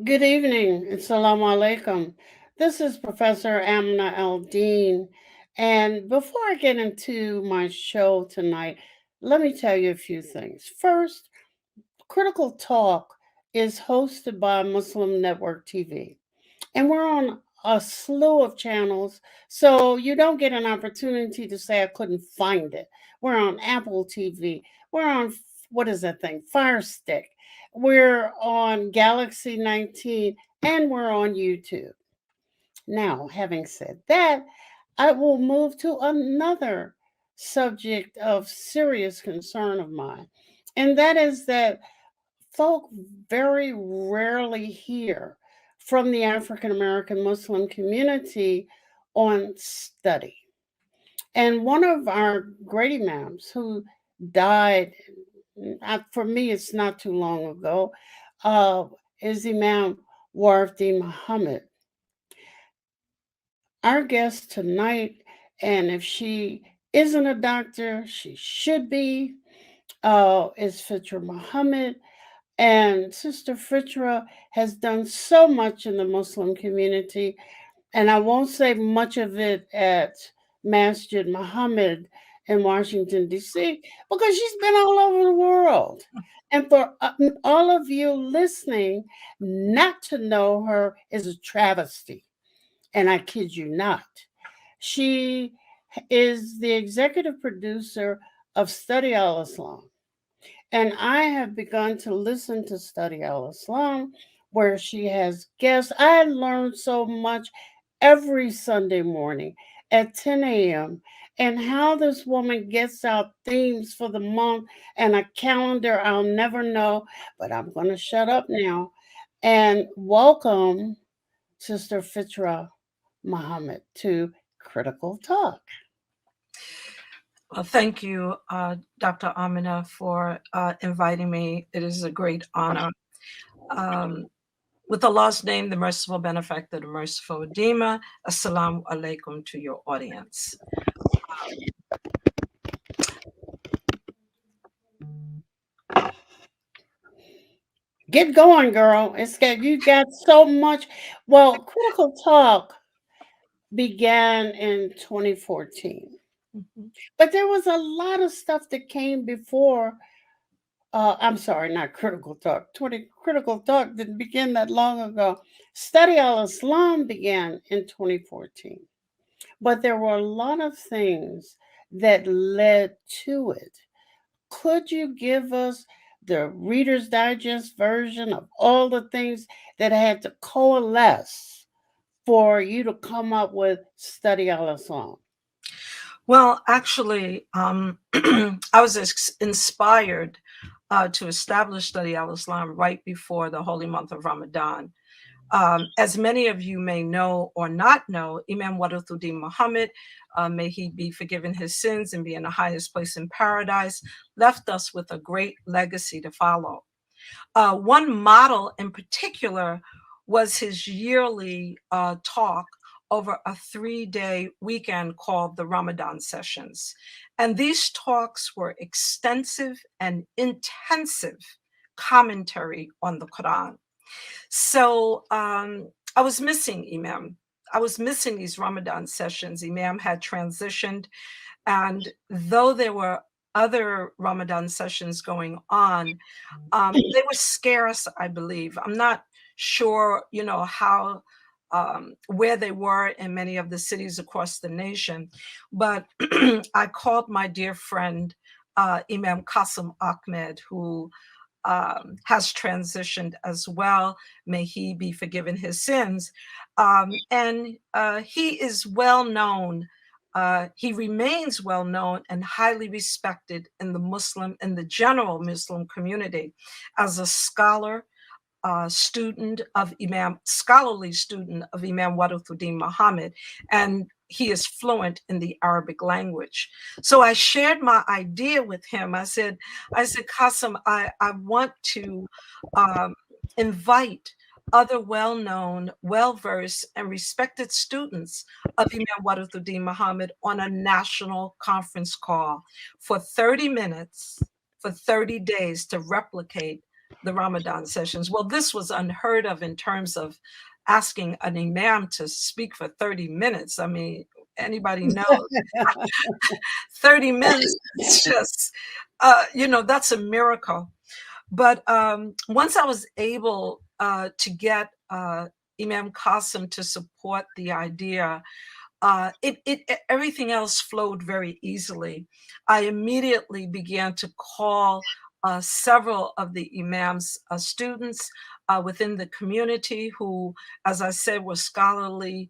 Good evening. Assalamu alaikum. This is Professor Aminah Al-Deen. And before I get into my show tonight, let me tell you a few things. First, Critical Talk is hosted by Muslim Network TV. And we're on a slew of channels, so you don't get an opportunity to say I couldn't find it. We're on Apple TV. We're on, what is that thing? Fire Stick. We're on Galaxy 19 and we're on YouTube. Now, having said that, I will move to another subject of serious concern of mine, and that is that folk very rarely hear from the African American Muslim community on study. And one of our great imams who died, for me, it's not too long ago, uh, is Imam Warfdi Muhammad. Our guest tonight, and if she isn't a doctor, she should be, is Fitrah Muhammad. And Sister Fitrah has done so much in the Muslim community, and I won't say much of it at Masjid Muhammad in Washington, D.C., because she's been all over the world. And for all of you listening, not to know her is a travesty. And I kid you not. She is the executive producer of Study Al Islam, and I have begun to listen to Study Al Islam, where she has guests. I learned so much every Sunday morning at 10 a.m. and how this woman gets out themes for the month and a calendar I'll never know, but I'm going to shut up now. And welcome, Sister Fitra Muhammad, to Critical Talk. Well, thank you, Dr. Amina, for inviting me. It is a great honor. With Allah's name, the merciful benefactor, the merciful Redeemer, assalamu alaikum to your audience. Get going, girl. It's got you got so much. Well, Critical Talk began in 2014. Mhm. But there was a lot of stuff that came before. I'm sorry, not Critical Talk. 20 Critical Talk didn't begin that long ago. Study Al Islam began in 2014. But there were a lot of things that led to it. Could you give us the Reader's Digest version of all the things that had to coalesce for you to come up with Study Al Islam? Well, actually, I was inspired to establish Study Al Islam right before the holy month of Ramadan. As many of you may know or not know, Imam Wadathuddin Muhammad, may he be forgiven his sins and be in the highest place in paradise, left us with a great legacy to follow. One model in particular was his yearly talk over a 3-day weekend called the Ramadan Sessions. And these talks were extensive and intensive commentary on the Quran. So I was missing Imam. I was missing these Ramadan sessions. Imam had transitioned, and though there were other Ramadan sessions going on, they were scarce, I believe. I'm not sure, how where they were in many of the cities across the nation, but I called my dear friend Imam Qasim Ahmed, who has transitioned as well. May he be forgiven his sins. And he is well known. He remains well known and highly respected in the general Muslim community as a scholarly student of Imam Wadathuddin Muhammad, and he is fluent in the Arabic language. So I shared my idea with him. I said, Qasim, I want to invite other well-known, well-versed, and respected students of Imam Wadathuddin Muhammad on a national conference call for 30 minutes, for 30 days to replicate the Ramadan sessions. Well, this was unheard of in terms of asking an imam to speak for 30 minutes. I mean, anybody knows 30 minutes is just, that's a miracle. But once I was able to get Imam Qasim to support the idea, everything else flowed very easily. I immediately began to call several of the imams' students within the community who, as I said, were scholarly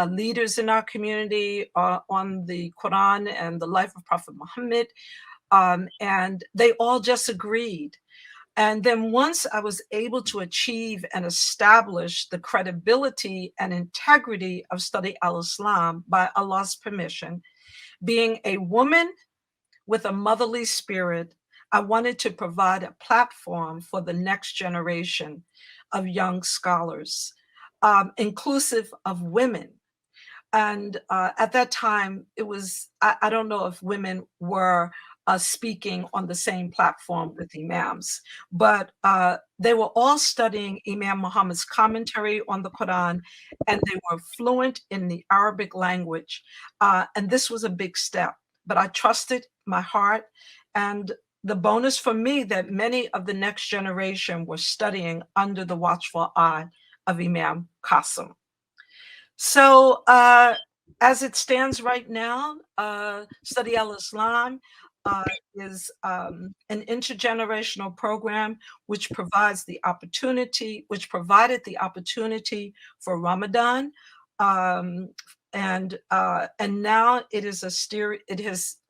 leaders in our community on the Quran and the life of Prophet Muhammad. And they all just agreed. And then once I was able to achieve and establish the credibility and integrity of Study al-Islam by Allah's permission, being a woman with a motherly spirit, I wanted to provide a platform for the next generation of young scholars, inclusive of women. And at that time, it was, I don't know if women were speaking on the same platform with imams, but they were all studying Imam Muhammad's commentary on the Quran, and they were fluent in the Arabic language. And this was a big step, but I trusted my heart. And the bonus for me that many of the next generation were studying under the watchful eye of Imam Qasim. So, as it stands right now, Study al-Islam is an intergenerational program which provided the opportunity for Ramadan, and now it is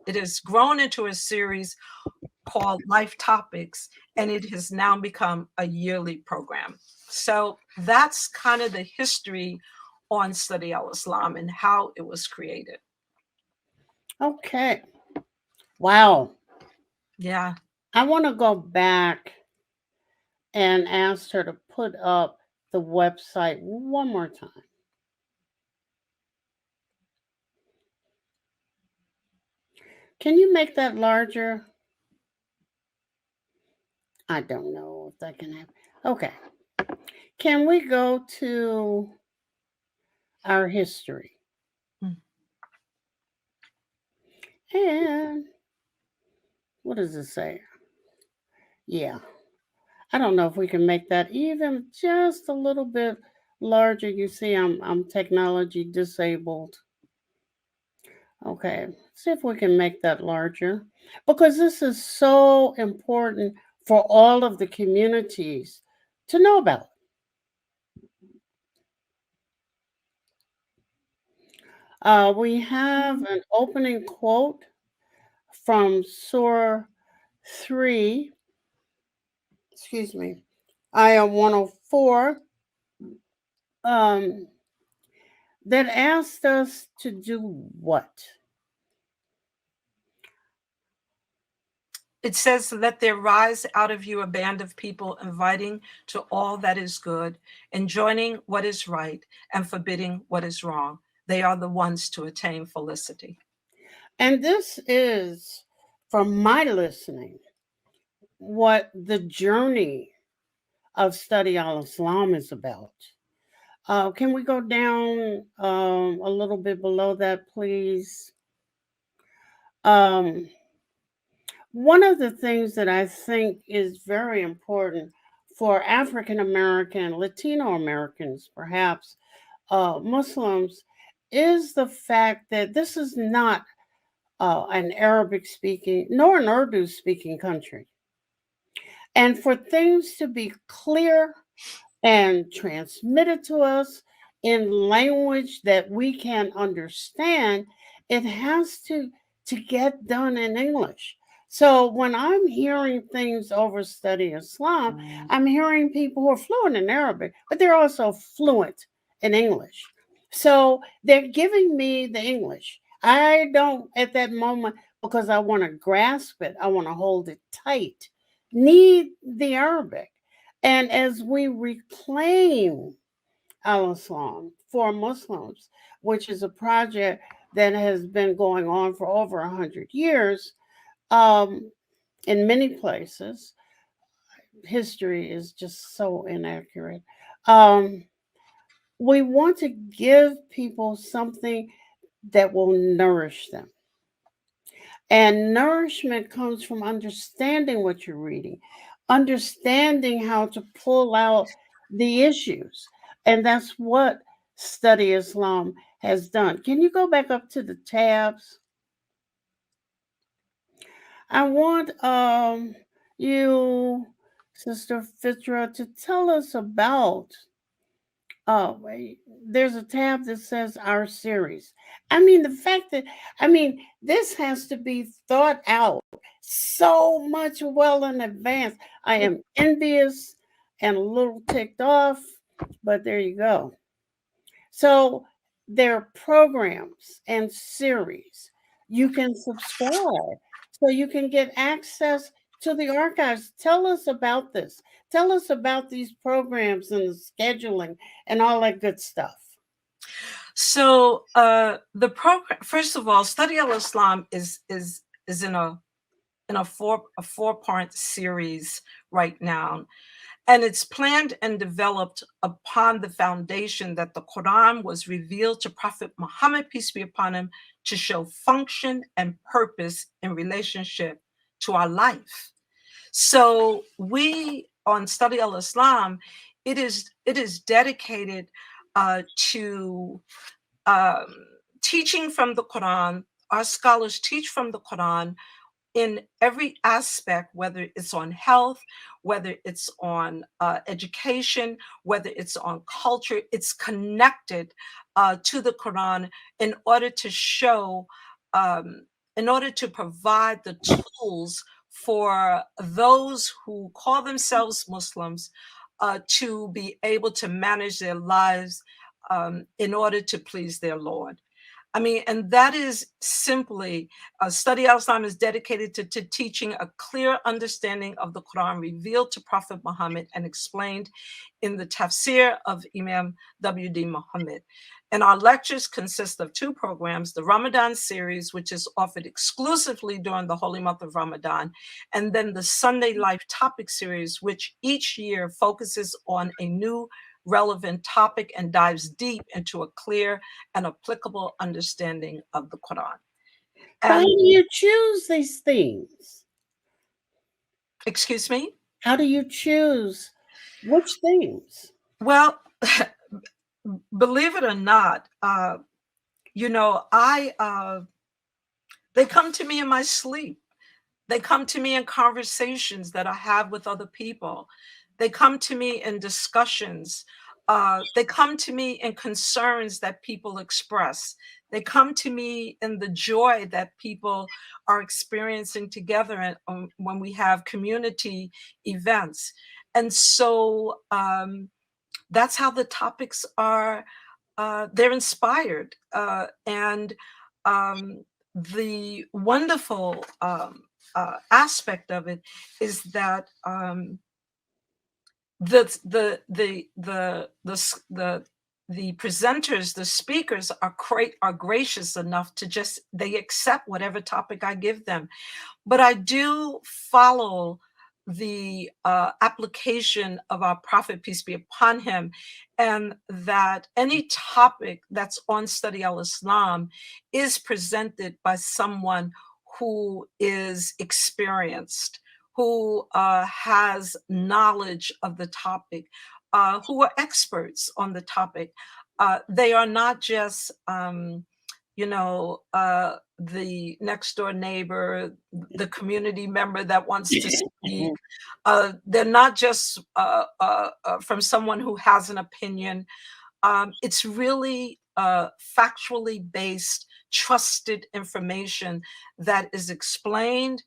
it has grown into a series called Life Topics, and it has now become a yearly program. So that's kind of the history on Study al-Islam and how it was created. Okay. Wow. Yeah. I want to go back and ask her to put up the website one more time. Can you make that larger? I don't know if that can happen. Okay. Can we go to our history? Mm. And what does it say? Yeah. I don't know if we can make that even just a little bit larger. You see, I'm technology disabled. Okay, see if we can make that larger because this is so important for all of the communities to know about. We have an opening quote from Surah 3, excuse me, Ayah 104, um, that asked us to do what? It says, let there rise out of you a band of people inviting to all that is good, enjoining what is right, and forbidding what is wrong. They are the ones to attain felicity. And this is, from my listening, what the journey of Study al Islam is about. Can we go down a little bit below that, please? Um, one of the things that I think is very important for African American, Latino Americans, perhaps Muslims, is the fact that this is not an Arabic speaking nor an Urdu speaking country. And for things to be clear and transmitted to us in language that we can understand, it has to get done in English. So when I'm hearing things over Study Islam, I'm hearing people who are fluent in Arabic, but they're also fluent in English. So they're giving me the English. I don't at that moment, because I want to grasp it, I want to hold it tight, need the Arabic. And as we reclaim Al Islam for Muslims, which is a project that has been going on for over 100 years um, in many places, history is just so inaccurate. Um, we want to give people something that will nourish them. And nourishment comes from understanding what you're reading, understanding how to pull out the issues. And that's what Study Islam has done. Can you go back up to the tabs? I want you, Sister Fitra, to tell us about wait, there's a tab that says our series. I mean, the fact that, I mean, this has to be thought out so much well in advance. I am envious and a little ticked off, but there you go. So there are programs and series. You can subscribe so you can get access to the archives. Tell us about this. Tell us about these programs and the scheduling and all that good stuff. So the program, first of all, Study al-Islam is in a four-part series right now. And it's planned and developed upon the foundation that the Quran was revealed to Prophet Muhammad, peace be upon him, to show function and purpose in relationship to our life. So we on Study al-Islam, it is dedicated to um, teaching from the Quran. Our scholars teach from the Quran in every aspect, whether it's on health, whether it's on education, whether it's on culture, it's connected to the Quran in order to show, um, in order to provide the tools for those who call themselves Muslims to be able to manage their lives in order to please their Lord. I mean, and that is simply Study Al-Islam is dedicated to teaching a clear understanding of the Quran revealed to Prophet Muhammad and explained in the tafsir of Imam W.D. Muhammad. And our lectures consist of two programs, the Ramadan series, which is offered exclusively during the holy month of Ramadan, and then the Sunday Life topic series, which each year focuses on a new relevant topic and dives deep into a clear and applicable understanding of the Quran. So, how And do you choose these things? excuse me? How do you choose which things? Well, believe it or not, I they come to me in my sleep. They come to me in conversations that I have with other people. They come to me in discussions. They come to me in concerns that people express. They come to me in the joy that people are experiencing together when we have community events. And so that's how the topics are. They're inspired. And the wonderful aspect of it is that the the the the the s- the presenters, the speakers are gracious enough to just they accept whatever topic I give them. But I do follow the application of our prophet, peace be upon him, and that any topic that's on Study al Islam is presented by someone who is experienced, who has knowledge of the topic, who are experts on the topic. They are not just the next door neighbor, the community member that wants to speak. They're not just from someone who has an opinion. It's really factually based, trusted information that is explained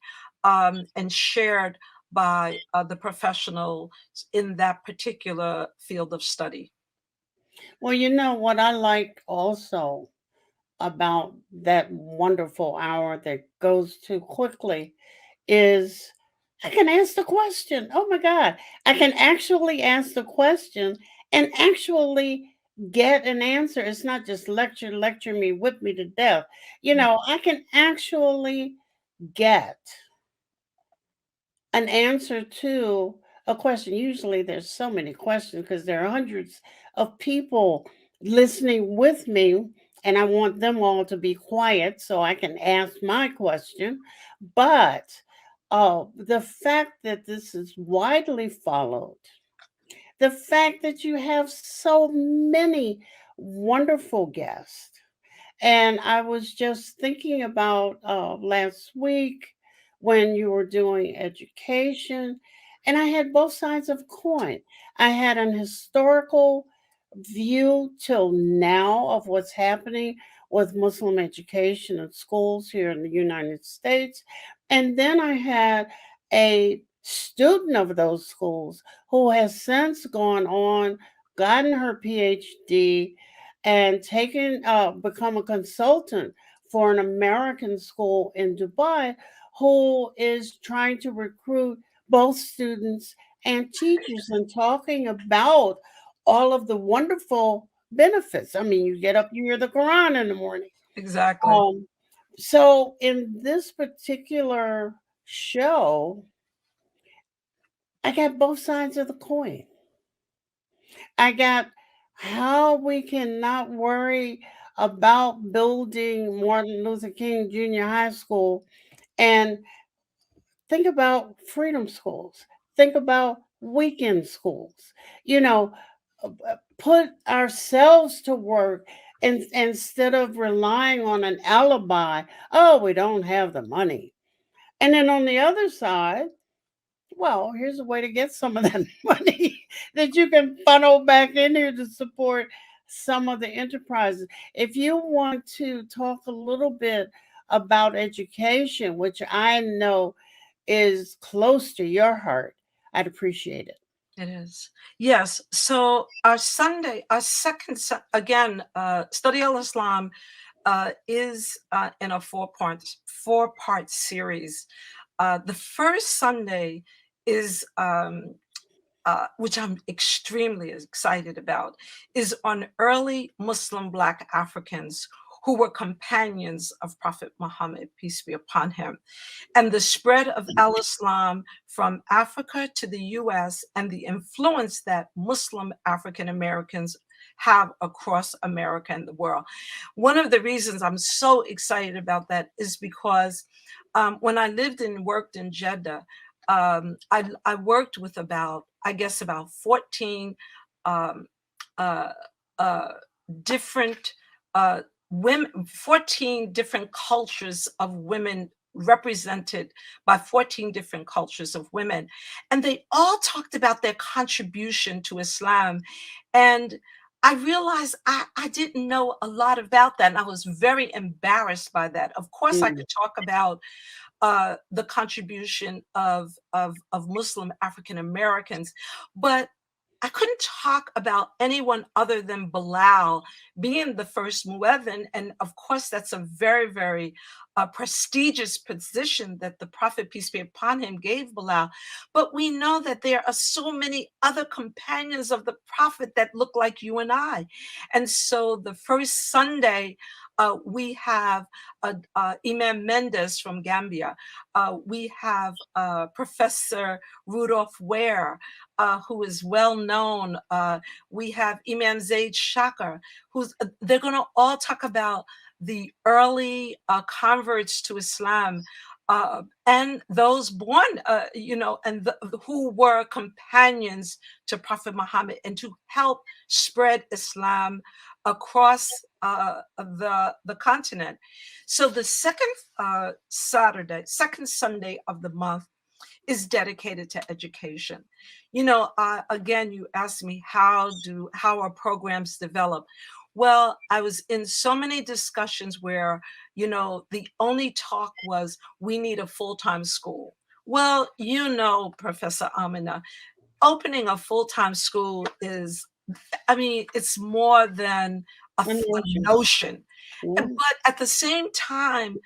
and shared by the professional in that particular field of study. Well, you know what I like also about that wonderful hour that goes too quickly is I can ask the question. Oh my God. I can actually ask the question and actually get an answer. It's not just lecture me, whip me to death. You Yeah. know, I can actually get an answer to a question. Usually there's so many questions because there are hundreds of people listening with me, and I want them all to be quiet so I can ask my question. But the fact that this is widely followed, the fact that you have so many wonderful guests, and I was just thinking about last week when you were doing education, and I had both sides of a coin. I had an historical view till now of what's happening with Muslim education in schools here in the United States. And then I had a student of those schools who has since gone on, gotten her PhD, and become a consultant for an American school in Dubai who is trying to recruit both students and teachers and talking about all of the wonderful benefits. I mean, you get up, you hear the Quran in the morning. Exactly. Um, so in this particular show, I got both sides of the coin. I got how we cannot worry about building Martin Luther King Junior High School and think about freedom schools. Think about weekend schools. You know, put ourselves to work instead of relying on an alibi. Oh, we don't have the money. And then on the other side, well, here's a way to get some of that money that you can funnel back in here to support some of the enterprises. If you want to talk a little bit about education, which I know is close to your heart, I'd appreciate it. It is. Yes. So our Sunday, our again, Study al-Islam is in a four-part series. The first Sunday is which I'm extremely excited about, is on early Muslim Black Africans who were companions of Prophet Muhammad, peace be upon him, and the spread of al-Islam from Africa to the US and the influence that Muslim African Americans have across America and the world. One of the reasons I'm so excited about that is because when I lived and worked in Jeddah, I worked with I guess, about 14 um, uh, uh, different uh, women, 14 different cultures of women represented by 14 different cultures of women. And they all talked about their contribution to Islam. And I realized I didn't know a lot about that. And I was very embarrassed by that. Of course, I Mm, could talk about the contribution of Muslim African Americans, but I couldn't talk about anyone other than Bilal being the first muezzin. And of course, that's a very, very prestigious position that the Prophet, peace be upon him, gave Bilal. But we know that there are so many other companions of the Prophet that look like you and I. And so the first Sunday, we have Imam Mendes from Gambia. We have Professor Rudolph Ware, who is well known. We have Imam Zaid Shakar, they're going to all talk about the early converts to Islam. And those born, who were companions to Prophet Muhammad and to help spread Islam across the continent. So the second Sunday of the month is dedicated to education. Again, you asked me how are programs developed. Well, I was in so many discussions where, the only talk was we need a full-time school. Well, Professor Aminah, opening a full-time school is, I mean, it's more than I know. notion. Yeah. But at the same time,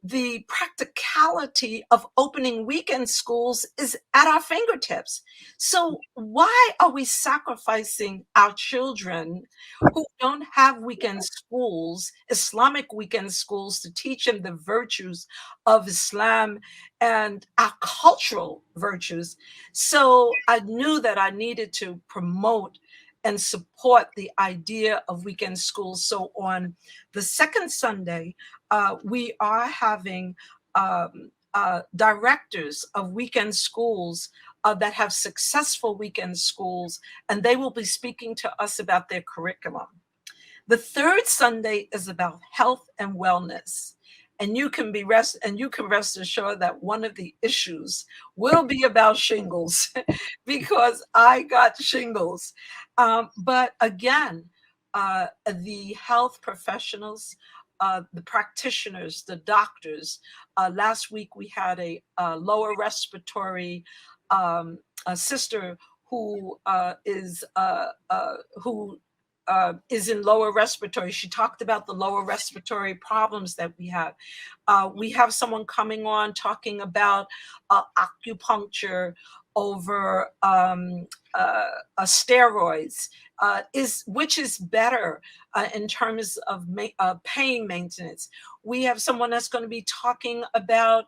the practicality of opening weekend schools is at our fingertips. So why are we sacrificing our children who don't have weekend schools, Islamic weekend schools, to teach them the virtues of Islam and our cultural virtues? So I knew that I needed to promote and support the idea of weekend schools. So on the second Sunday, we are having directors of weekend schools that have successful weekend schools, and they will be speaking to us about their curriculum. The third Sunday is about health and wellness. And you can rest assured that one of the issues will be about shingles because I got shingles. But again, the health professionals, the practitioners, the doctors. Last week we had a lower respiratory a sister who is in lower respiratory. She talked about the lower respiratory problems that we have. We have someone coming on talking about acupuncture over steroids, which is better in terms of pain maintenance. We have someone that's going to be talking about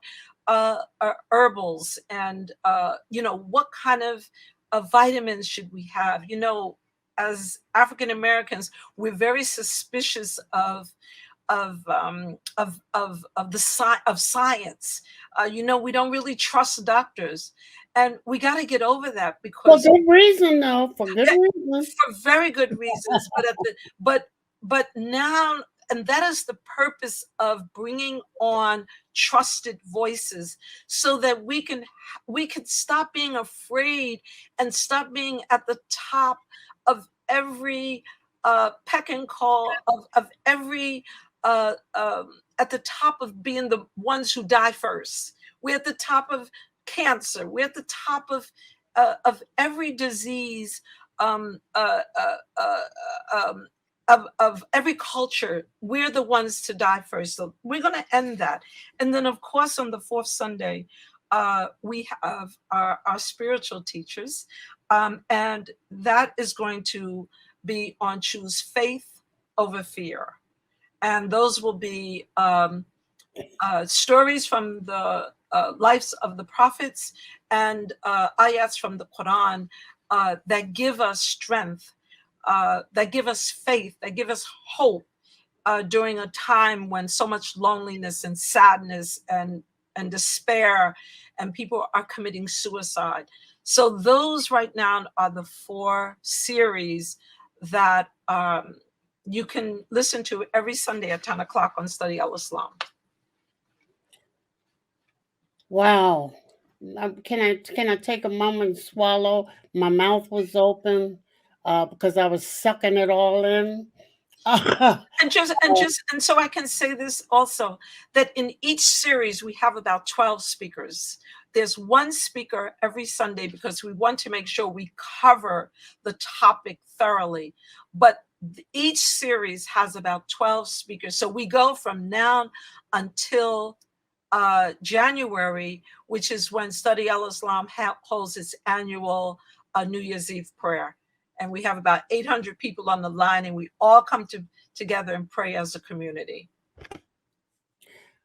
herbals and what kind of vitamins should we have. As African Americans, we're very suspicious of the of science. We don't really trust doctors, and we got to get over that For because good reason, though. For good reason. for very good reasons. But now, and that is the purpose of bringing on trusted voices, so that we can stop being afraid and stop being at the top of every peck and call of every at the top of being the ones who die first. We're at the top of cancer. We're at the top of every disease, um, uh, uh, uh, um, of every culture. We're the ones to die first. So we're going to end that. And then, of course, on the fourth Sunday, we have our spiritual teachers. And that is going to be on choose faith over fear. And those will be stories from the lives of the prophets and ayats from the Quran that give us strength, that give us faith, that give us hope during a time when so much loneliness and sadness and despair and people are committing suicide. So those right now are the four series that you can listen to every Sunday at 10 o'clock on Study Al-Islam. Wow. Can I take a moment and swallow? My mouth was open because I was sucking it all in. And so I can say this also, that in each series we have about 12 speakers. There's one speaker every Sunday because we want to make sure we cover the topic thoroughly. But each series has about 12 speakers. So we go from now until January, which is when Study Al-Islam holds its annual New Year's Eve prayer. And we have about 800 people on the line, and we all come together and pray as a community.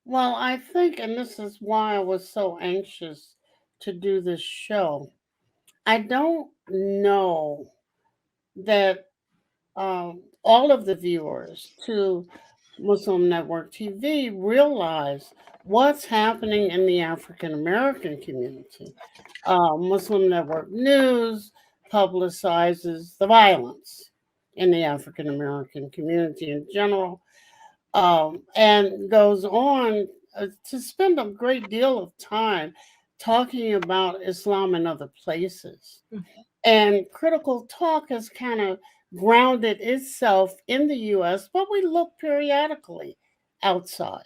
Well, I think, and this is why I was so anxious to do this show. I don't know that all of the viewers to Muslim Network TV realize what's happening in the African American community. Muslim Network News publicizes the violence in the African American community in general, and goes on to spend a great deal of time talking about Islam in other places. And Critical Talk has kind of grounded itself in the US, but we look periodically outside.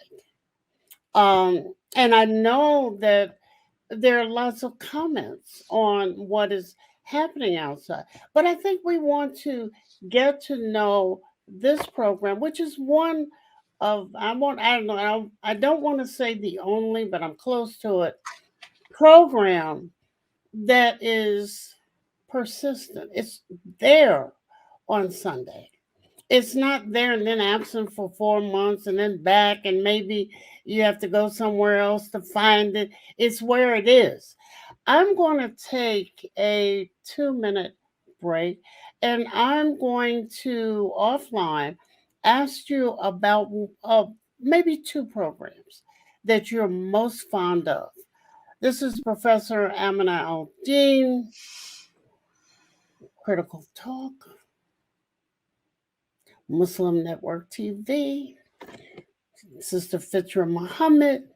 And I know that there are lots of comments on what is happening outside, but I think we want to get to know this program, which is one of I don't know I don't want to say the only, but I'm close to it, program that is persistent. It's there on Sunday. It's not there and then absent for 4 months and then back, and maybe you have to go somewhere else to find it. It's where it is. I'm going to take a 2 minute break, and I'm going to offline ask you about maybe two programs that you're most fond of. This is Professor Aminah Al-Deen, Critical Talk, Muslim Network TV, Sister Fitrah Muhammad,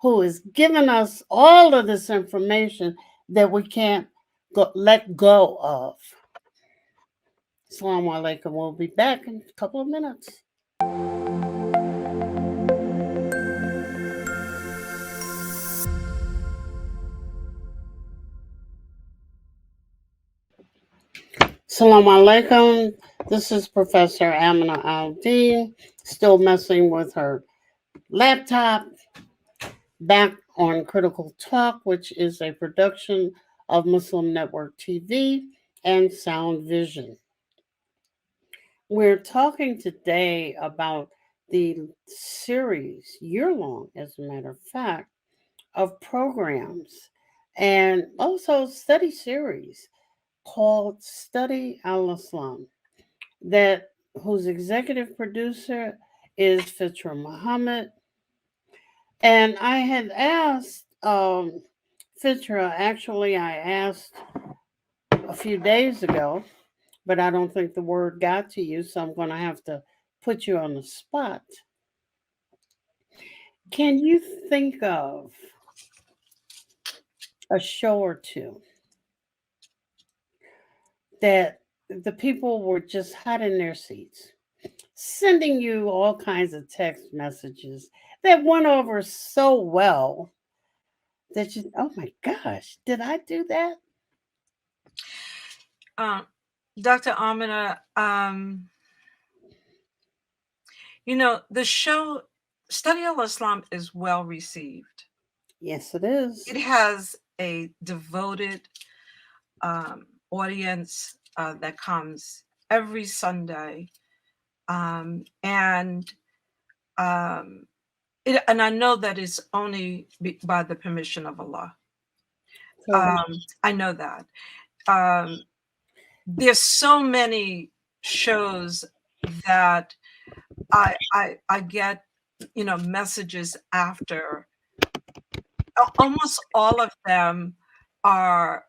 who is giving us all of this information that we can't let go of. Assalamu alaikum. We'll be back in a couple of minutes. Assalamu alaikum. This is Professor Aminah Al-Deen, still messing with her laptop, back on Critical Talk, which is a production of Muslim Network TV and Sound Vision. We're talking today about the series, year long, as a matter of fact, of programs and also study series called Study Al-Islam, that whose executive producer is Fitrah Muhammad. And I had asked Fitrah, actually, I asked a few days ago, but I don't think the word got to you, so I'm going to have to put you on the spot. Can you think of a show or two that the people were just hot in their seats, sending you all kinds of text messages that went over so well that you, oh my gosh, did I do that? Dr. Amina, the show Study Al-Islam is well received. Yes, it is. It has a devoted audience that comes every Sunday, and I know that it's only by the permission of Allah. I know that. There's so many shows that I get, messages after. Almost all of them are,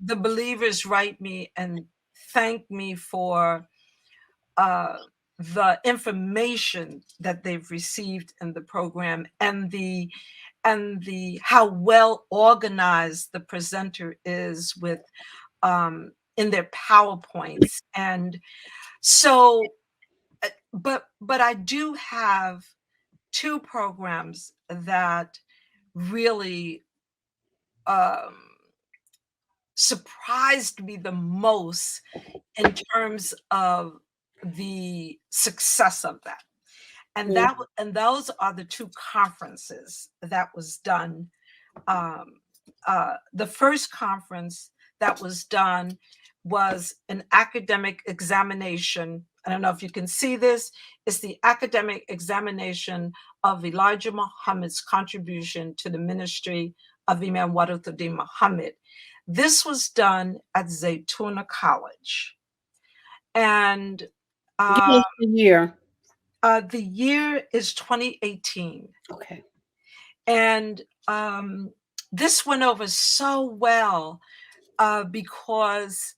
the believers write me and thank me for the information that they've received in the program, and the how well organized the presenter is with in their PowerPoints. And so but I do have two programs that really surprised me the most in terms of the success of that. And those are the two conferences that was done. The first conference that was done was an academic examination. I don't know if you can see this. It's the academic examination of Elijah Muhammad's contribution to the ministry of Imam Warithuddin Muhammad. This was done at Zaytuna College. And the year. The year is 2018. Okay. And this went over so well because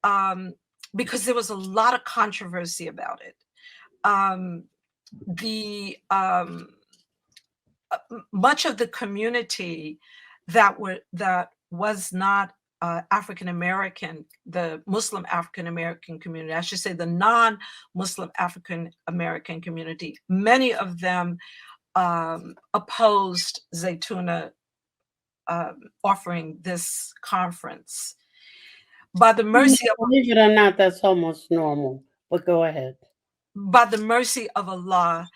there was a lot of controversy about it. Much of the community that was not African American, the Muslim African American community, I should say the non-Muslim African American community, many of them opposed Zaytuna offering this conference. By the mercy of Believe it or not, that's almost normal. But go ahead. Allah,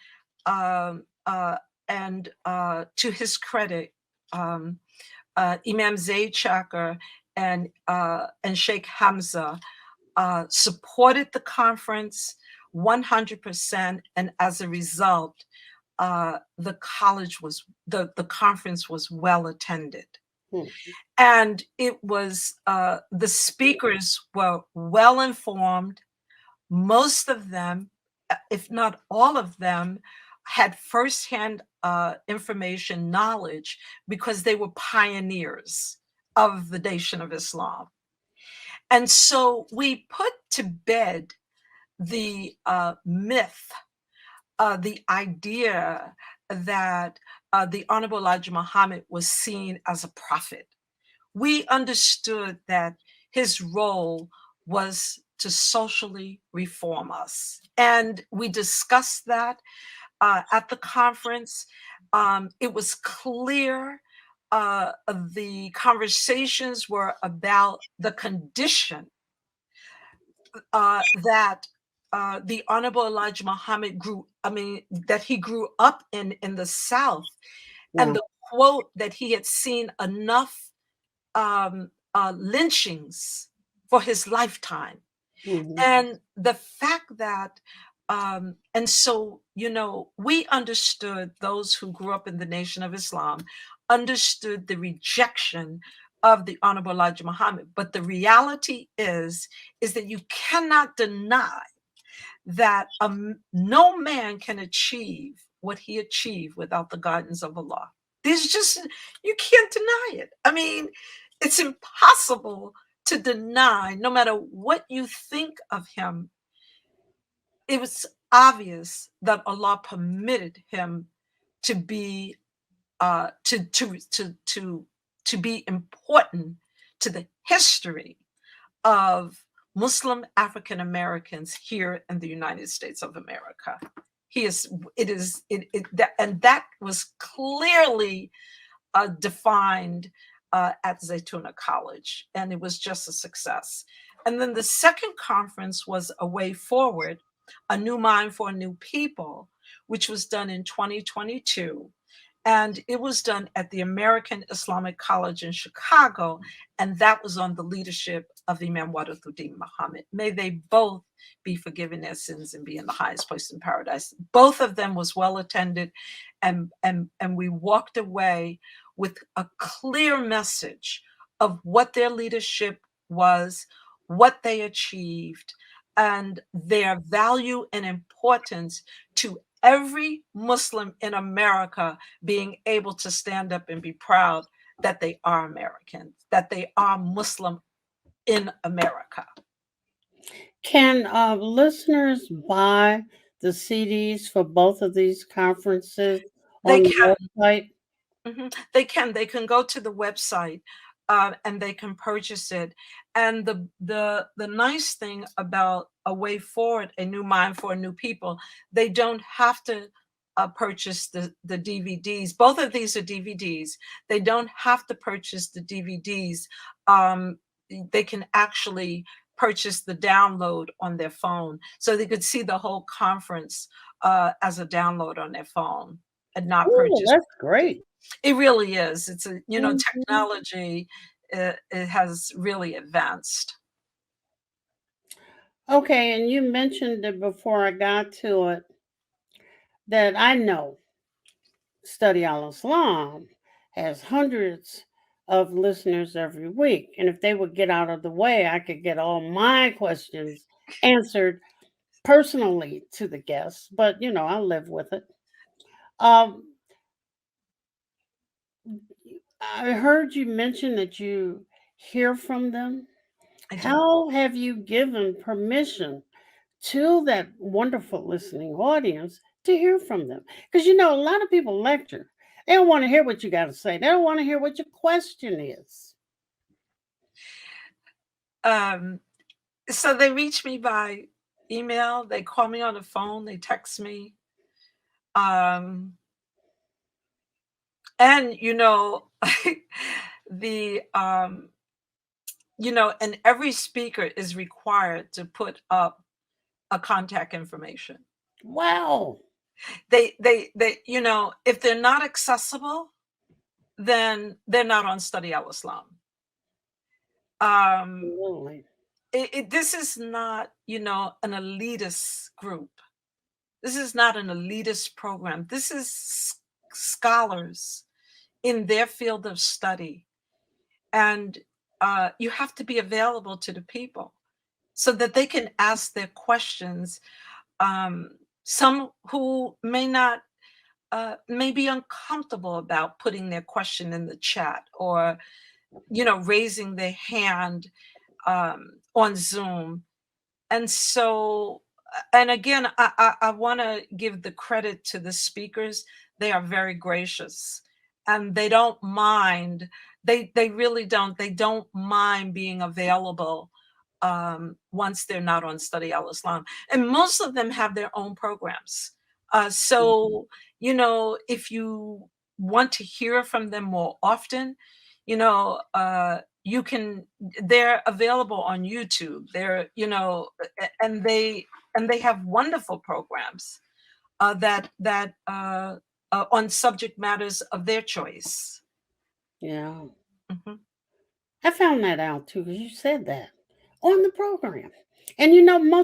um, uh, and to his credit, um, Imam Zaid Chakr and Sheikh Hamza supported the conference 100%, and as a result, the conference was well attended, Hmm. and it was the speakers were well informed. Most of them, if not all of them, had firsthand information, knowledge, because they were pioneers of the Nation of Islam. And so we put to bed the myth, the idea that the Honorable Elijah Muhammad was seen as a prophet. We understood that his role was to socially reform us. And we discussed that at the conference. It was clear the conversations were about the condition that the Honorable Elijah Muhammad that he grew up in the South, and Yeah. the quote that he had seen enough lynchings for his lifetime. Hmm. And the fact that, and so, we understood, those who grew up in the Nation of Islam understood the rejection of the Honorable Elijah Muhammad. But the reality is that you cannot deny that no man can achieve what he achieved without the guidance of Allah. There's just, you can't deny it. I mean, it's impossible to deny, no matter what you think of him. It was obvious that Allah permitted him to be to be important to the history of Muslim African Americans here in the United States of America. He is, it is, it that, and that was clearly defined at Zaytuna College, and it was just a success. And then the second conference was A Way Forward, A New Mind for a New People, which was done in 2022. And it was done at the American Islamic College in Chicago, and that was on the leadership of Imam Wadathuddin Muhammad. May they both be forgiven their sins and be in the highest place in paradise. Both of them was well attended, and we walked away with a clear message of what their leadership was, what they achieved, and their value and importance to every Muslim in America being able to stand up and be proud that they are Americans, that they are Muslim in America. Can listeners buy the CDs for both of these conferences They on the can. website? They can go to the website, and they can purchase it. And the nice thing about A Way Forward, A New Mind for a New People, they don't have to purchase the DVDs. Both of these are DVDs. They don't have to purchase the DVDs. They can actually purchase the download on their phone, so they could see the whole conference as a download on their phone and not Oh, purchase that's the DVD. great. It really is. It's Mhm. technology, it has really advanced. Okay, and you mentioned it before I got to it that I know Study Al Islam has hundreds of listeners every week. And if they would get out of the way, I could get all my questions answered personally to the guests. But, I live with it. Um, I heard you mention that you hear from them. I do. How have you given permission to that wonderful listening audience to hear from them? Because a lot of people lecture. They don't want to hear what you got to say. They don't want to hear what your question is. Um, so they reach me by email, they call me on the phone, they text me. Um, and the and every speaker is required to put up a contact information. Wow. If they're not accessible, then they're not on Study Al-Islam. Um, Absolutely. this is not, an elitist group. This is not an elitist program. This is scholars in their field of study. And you have to be available to the people so that they can ask their questions. Some who may be uncomfortable about putting their question in the chat, or raising their hand on Zoom. And so, and again, I want to give the credit to the speakers. They are very gracious, and they don't mind. They really don't. They don't mind being available once they're not on Study Al-Islam. And most of them have their own programs. So, if you want to hear from them more often, you can, they're available on YouTube. And they have wonderful programs that on subject matters of their choice. Yeah. Mhm. I found that out too because you said that on the program. And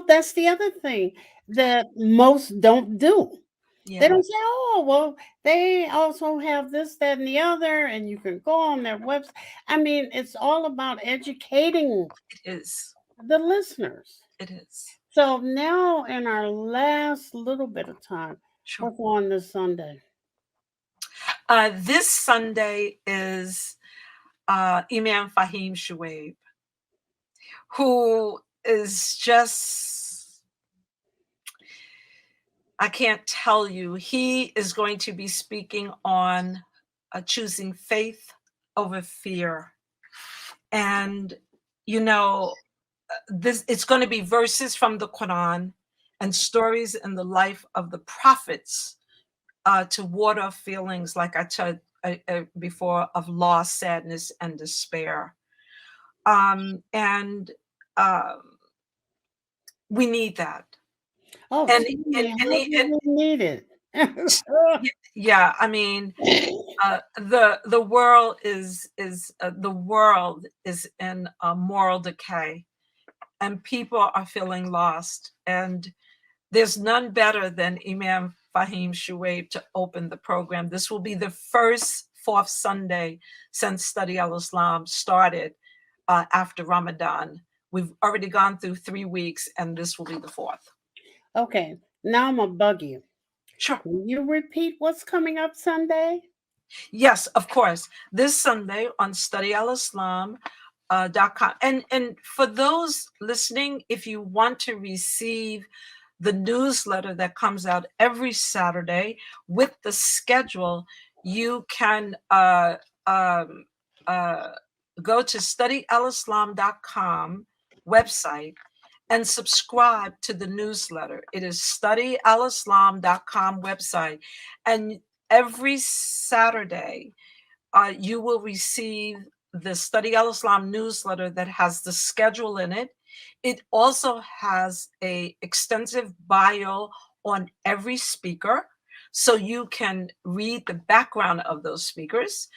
that's the other thing that most don't do. They Yeah, don't say, "Oh, well, they also have this, that, and the other," and you can go on their website. I mean, it's all about educating it is. the listeners. It is. So now, in our last little bit of time, Sure. what's on this Sunday? This Sunday is Imam Fahim Shuaib, who is just, I can't tell you, he is going to be speaking on choosing faith over fear. And, you know, this it's going to be verses from the Quran and stories in the life of the prophets to ward off feelings, like I said before, of loss, sadness, and despair. And um, we need that. Oh, And, tell and, me, and, how do and we need it? yeah, I mean, the world is in a moral decay, and people are feeling lost. And there's none better than Imam Fahim Shuaib to open the program. This will be the first fourth Sunday since Study Al-Islam started after Ramadan. We've already gone through 3 weeks, and this will be the fourth. Okay, now I'm gonna bug you. Sure. Can you repeat what's coming up Sunday? Yes, of course. This Sunday on studyalislam.com. And for those listening, if you want to receive the newsletter that comes out every Saturday with the schedule, you can go to studyalislam.com website and subscribe to the newsletter. It is studyalislam.com website. And every Saturday, you will receive the Study Al-Islam newsletter that has the schedule in it. It also has a extensive bio on every speaker, so you can read the background of those speakers.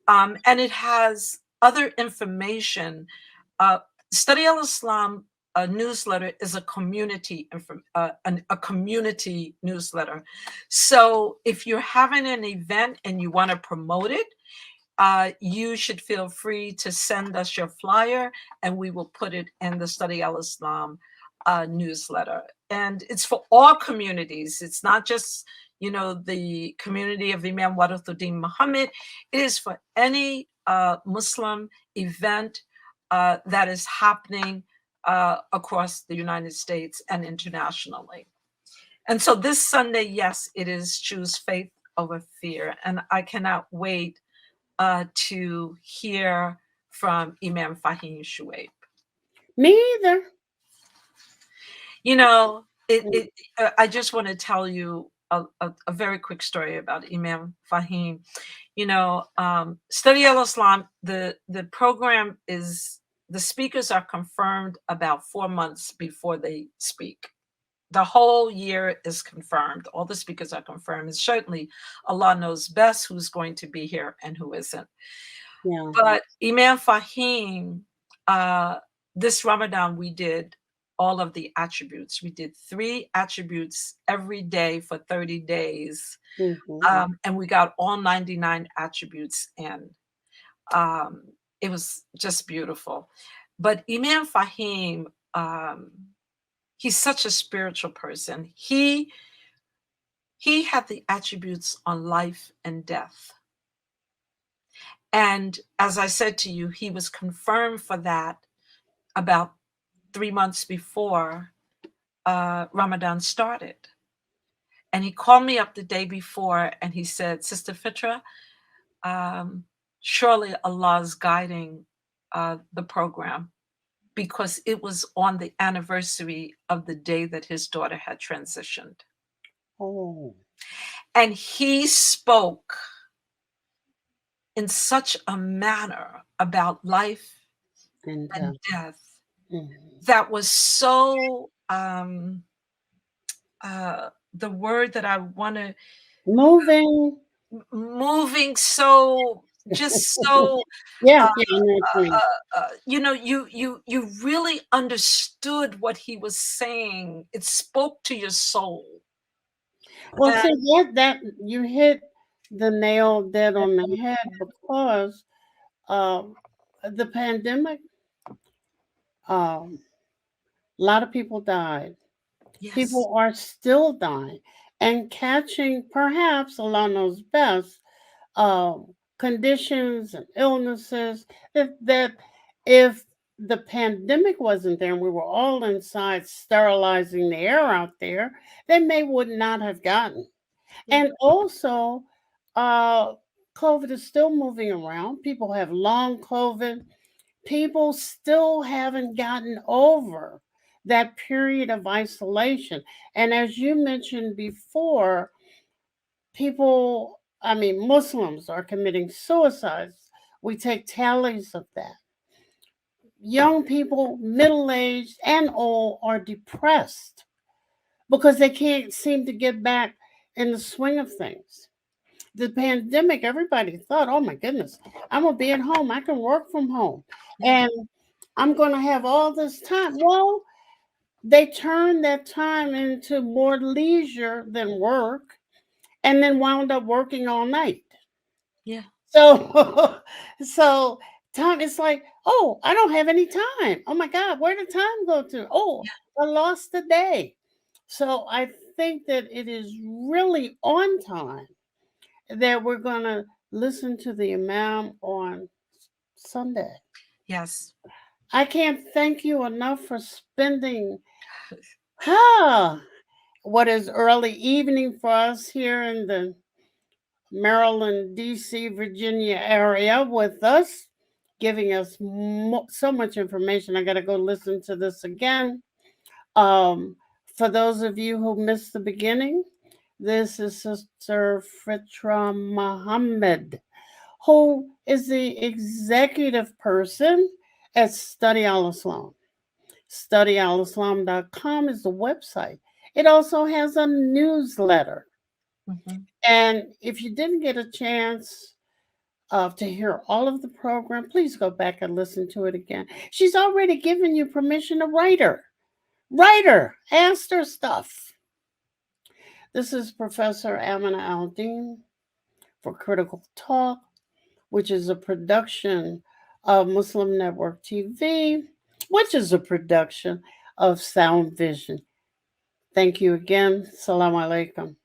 And it has other information. Study Al-Islam newsletter is a community a community newsletter. So if you're having an event and you want to promote it, you should feel free to send us your flyer, and we will put it in the Study Al-Islam newsletter. And it's for all communities. It's not just, the community of Imam Al-Deen Muhammad. It is for any Muslim event that is happening across the United States and internationally. And so this Sunday, yes, it is Choose Faith Over Fear. And I cannot wait to hear from Imam Fahim Shuaib. Me either. You know, I just want to tell you a very quick story about Imam Fahim. Study Al-Islam, the program is the speakers are confirmed about 4 months before they speak. The whole year is confirmed. All the speakers are confirmed. And certainly Allah knows best who's going to be here and who isn't. Yeah. But Imam Fahim, uh, this Ramadan, we did all of the attributes. We did 3 attributes every day for 30 days. Hmm. And we got all 99 attributes in. Um, it was just beautiful. But Imam Fahim, he's such a spiritual person. He had the attributes on life and death. And as I said to you, he was confirmed for that about 3 months before Ramadan started. And he called me up the day before and he said, Sister Fitrah, surely Allah is guiding the program, because it was on the anniversary of the day that his daughter had transitioned. Oh, And he spoke in such a manner about life and and death mhm. that was so, the word that I want to, Moving. moving, so just so, Yeah, uh, yeah, I know what you mean. you really understood what he was saying. It spoke to your soul. Well, And see, that you hit the nail dead on the head because um, the pandemic, um, a lot of people died. yes, People are still dying and catching, perhaps, Allah knows best, conditions and illnesses that if the pandemic wasn't there and we were all inside sterilizing the air out there, they may would not have gotten. yeah, And also, uh, COVID is still moving around. People have long COVID. People still haven't gotten over that period of isolation. And as you mentioned before, people, I mean, Muslims are committing suicides. We take tallies of that. Young people, middle aged and old, are depressed because they can't seem to get back in the swing of things. The pandemic, everybody thought, oh my goodness, I'm going to be at home. I can work from home. yeah, And I'm going to have all this time. Well, they turned that time into more leisure than work and then wound up working all night. yeah, So, so time is like, oh, I don't have any time. Oh my God, where did time go to? Oh, I lost a day. So I think that it is really on time that we're going to listen to the Imam on Sunday. yes, I can't thank you enough for spending ah, what is early evening for us here in the Maryland, D.C., Virginia area with us, giving us so much information. I got to go listen to this again. Um, for those of you who missed the beginning, this is Sister Fitrah Muhammad, who is the executive person at Study Al Islam. StudyAlislam.com is the website. It also has a newsletter. hmm, And if you didn't get a chance to hear all of the program, please go back and listen to it again. She's already given you permission to write her. Write her. Ask her stuff. This is Professor Aminah Al-Deen for Critical Talk, which is a production of Muslim Network TV, which is a production of Sound Vision. Thank you again. Salam alaikum.